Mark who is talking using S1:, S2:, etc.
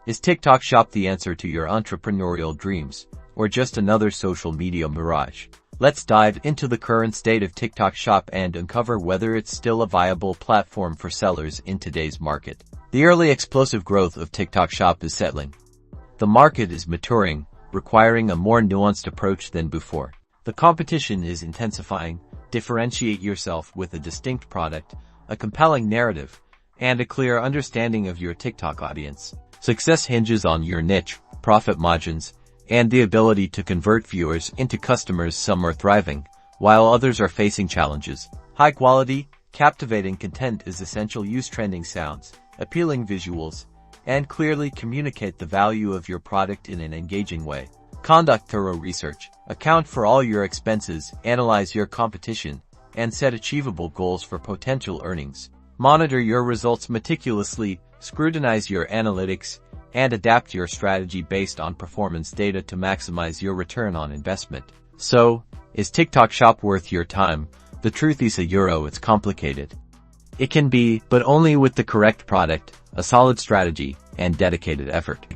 S1: Is TikTok Shop the answer to your entrepreneurial dreams, or just another social media mirage? Let's dive into the current state of TikTok Shop and uncover whether it's still a viable platform for sellers in today's market. The early explosive growth of TikTok Shop is settling. The market is maturing, requiring a more nuanced approach than before. The competition is intensifying. Differentiate yourself with a distinct product, a compelling narrative, and a clear understanding of your TikTok audience. Success hinges on your niche, profit margins, and the ability to convert viewers into customers. Some are thriving, while others are facing challenges. High quality, captivating content is essential. Use trending sounds, appealing visuals, and clearly communicate the value of your product in an engaging way. Conduct thorough research, account for all your expenses, analyze your competition, and set achievable goals for potential earnings. Monitor your results meticulously, scrutinize your analytics, and adapt your strategy based on performance data to maximize your return on investment. So, is TikTok Shop worth your time? The truth is it's complicated. It can be, but only with the correct product, a solid strategy, and dedicated effort.